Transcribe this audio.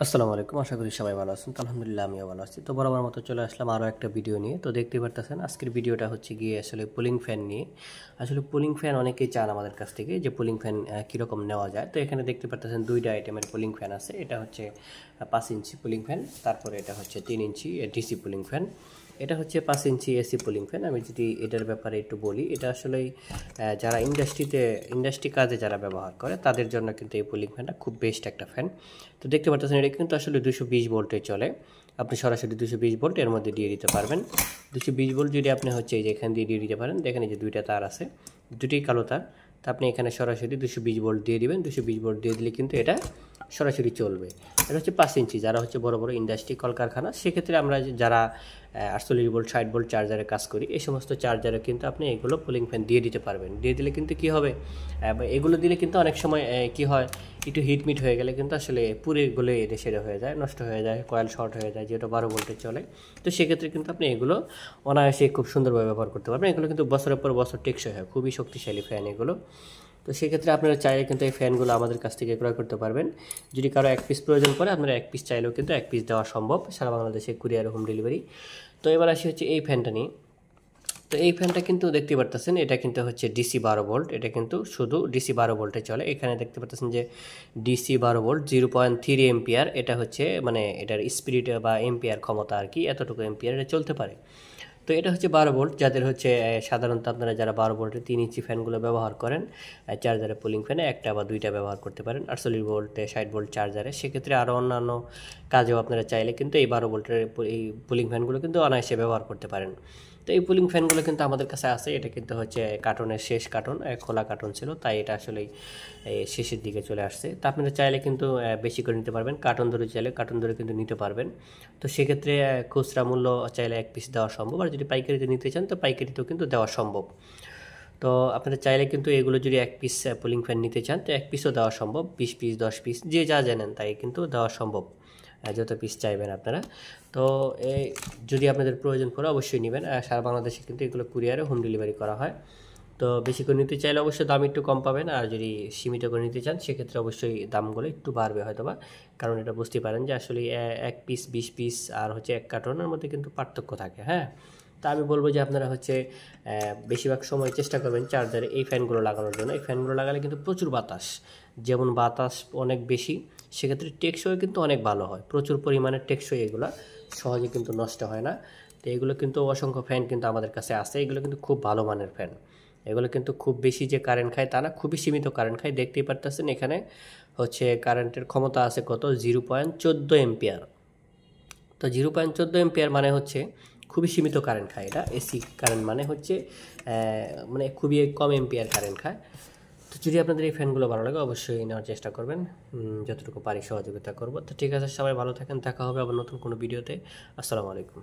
আসসালামু আলাইকুম। আশা করি সবাই ভালো আছেন। তো আলহামদুলিল্লাহ আমিও ভালো আছি। তো বরাবর মতো চলে আসলাম আরও একটা ভিডিও নিয়ে। তো দেখতেই পারতেছেন আজকের ভিডিওটা হচ্ছে গিয়ে আসলে পুলিং ফ্যান নিয়ে। আসলে পুলিং ফ্যান অনেকেই চান আমাদের কাছ থেকে যে পুলিং ফ্যান কীরকম নেওয়া যায়। তো এখানে দেখতে পারতেছেন দুইটা আইটেমের পুলিং ফ্যান আছে। এটা হচ্ছে 5 ইঞ্চি পুলিং ফ্যান, তারপরে এটা হচ্ছে 3 ইঞ্চি ডিসি পুলিং ফ্যান। এটা হচ্ছে 5 ইঞ্চি এসি পুলিং ফ্যান। আমি যদি এটার ব্যাপারে একটু বলি, এটা আসলেই যারা ইন্ডাস্ট্রি কাজে যারা ব্যবহার করে তাদের জন্য কিন্তু এই পুলিং ফ্যানটা খুব বেস্ট একটা ফ্যান। তো দেখতে পাচ্ছেন এটা কিন্তু আসলে 220 ভোল্টে চলে। আপনি সরাসরি 220 ভোল্ট এর মধ্যে দিয়ে দিতে পারবেন। 220 ভোল্ট যদি আপনি হচ্ছে এই যে এখান দিয়ে দিতে পারেন, দেখেন এই যে দুইটা তার আছে, দুটোই কালো তার। তো আপনি এখানে সরাসরি 220 ভোল্ট দিয়ে দিবেন। 220 ভোল্ট দিয়ে দিলে কিন্তু এটা সরাসরি চলবে। এটা হচ্ছে 5 ইঞ্চি, যারা হচ্ছে বড় বড় ইন্ডাস্ট্রি কলকারখানা, সেক্ষেত্রে আমরা যারা 48 ভোল্ট 60 ভোল্ট চার্জারে কাজ করি, এই সমস্ত চার্জারে কিন্তু আপনি এগুলো পুলিং ফ্যান দিয়ে দিতে পারবেন। দিয়ে দিলে কিন্তু কী হবে, এগুলো দিলে কিন্তু অনেক সময় কী হয়, একটু হিটমিট হয়ে গেলে কিন্তু আসলে পুরে গলে এটে সেরে হয়ে যায়, নষ্ট হয়ে যায়, কয়েল শর্ট হয়ে যায়, যেটা 12 ভোল্টে চলে। তো সেক্ষেত্রে কিন্তু আপনি এগুলো অনায়াসে খুব সুন্দরভাবে ব্যবহার করতে পারবেন। এগুলো কিন্তু বছরের পর বছর টেকসই হয়, খুবই শক্তিশালী ফ্যান এগুলো। তো সেক্ষেত্রে আপনারা চাইলে কিন্তু এই ফ্যানগুলো আমাদের কাছ থেকে ক্রয় করতে পারবেন। যদি কারো এক পিস প্রয়োজন পড়ে, আপনারা এক পিস চাইলেও কিন্তু এক পিস দেওয়া সম্ভব, সারা বাংলাদেশে কুরিয়ার হোম ডেলিভারি। তো এবার আসি হচ্ছে এই ফ্যানটা নিয়ে। তো এই ফ্যানটা কিন্তু দেখতে পারতেছেন, এটা কিন্তু হচ্ছে ডিসি 12 ভোল্ট। এটা কিন্তু শুধু ডিসি 12 ভোল্টে চলে। এখানে দেখতে পাচ্ছেন যে ডিসি 12 ভোল্ট 0.3 এম্পিয়ার। এটা হচ্ছে মানে এটার স্পিড বা এম্পিয়ার ক্ষমতা আর কি, এতটুকু এম্পিয়ার এটা চলতে পারে। তো এটা হচ্ছে 12 ভোল্ট, যাদের হচ্ছে সাধারণত আপনারা যারা 12 ভোল্টের 3 ইঞ্চি ফ্যানগুলো ব্যবহার করেন, চার্জারে পুলিং ফ্যানে একটা বা দুইটা ব্যবহার করতে পারেন। 48 ভোল্টে 60 ভোল্ট চার্জারে, সেক্ষেত্রে আরও অন্যান্য কাজেও আপনারা চাইলে কিন্তু এই 12 ভোল্টের এই পুলিং ফ্যানগুলো কিন্তু অনায়াসে ব্যবহার করতে পারেন। তো এই পুলিং ফ্যানগুলো কিন্তু আমাদের কাছে আছে। এটা কিন্তু হচ্ছে কার্টনের শেষ কার্টন, খোলা কার্টন ছিল, তাই এটা আসলেই শেষের দিকে চলে আসছে। তো আপনারা চাইলে কিন্তু বেশি করে নিতে পারবেন, কার্টন ধরে চাইলে কার্টন ধরে কিন্তু নিতে পারবেন। তো সেক্ষেত্রে খুচরা মূল্য চাইলে এক পিস দেওয়া সম্ভব, আর যদি পাইকারিতে নিতে চান তো পাইকারিতেও কিন্তু দেওয়া সম্ভব। তো আপনারা চাইলে কিন্তু এগুলো যদি এক পিস পুলিং ফ্যান নিতে চান তো এক পিসও দেওয়া সম্ভব, 20 পিস 10 পিস যে যা জানেন তাই কিন্তু দেওয়া সম্ভব, যত পিস চাইবেন আপনারা। তো এই যদি আপনাদের প্রয়োজন পড়ে অবশ্যই নেবেন। সারা বাংলাদেশে কিন্তু এগুলো কুরিয়ারে হোম ডেলিভারি করা হয়। তো বেশি করে নিতে চাইলে অবশ্যই দাম একটু কম পাবেন, আর যদি সীমিত করে নিতে চান সেক্ষেত্রে অবশ্যই দামগুলো একটু বাড়বে হয়তোবা, কারণ এটা বুঝতে পারেন যে আসলে এক পিস 20 পিস আর হচ্ছে এক কার্টনের মধ্যে কিন্তু পার্থক্য থাকে। হ্যাঁ, তা আমি বলবো যে আপনারা হচ্ছে বেশিরভাগ সময় চেষ্টা করবেন চার্জারে এই ফ্যানগুলো লাগানোর জন্য। এই ফ্যানগুলো লাগালে কিন্তু প্রচুর বাতাস, যেমন বাতাস অনেক বেশি, সেক্ষেত্রে টেকসই কিন্তু অনেক ভালো হয়, প্রচুর পরিমাণে টেকসই, এগুলো সহজে কিন্তু নষ্ট হয় না। তো এগুলো কিন্তু অসংখ্য ফ্যান কিন্তু আমাদের কাছে আছে, এগুলো কিন্তু খুব ভালো মানের ফ্যান। এগুলো কিন্তু খুব বেশি যে কারেন্ট খায় তা না, খুবই সীমিত কারেন্ট খায়। দেখতেই পারতেছেন এখানে হচ্ছে কারেন্টের ক্ষমতা আছে কত, 0.14 এম্পিয়ার। তো 0.14 এম্পিয়ার মানে হচ্ছে খুবই সীমিত কারেন্ট খায়। এটা এসি কারেন্ট মানে হচ্ছে মানে খুবই কম এম্পিয়ার কারেন্ট খায়। তো যদি আপনাদের এই ফ্যানগুলো ভালো লাগে অবশ্যই নেওয়ার চেষ্টা করবেন, যতটুকু পারি সহযোগিতা করব। তো ঠিক আছে, সবাই ভালো থাকেন, দেখা হবে আবার নতুন কোনো ভিডিওতে। আসসালামু আলাইকুম।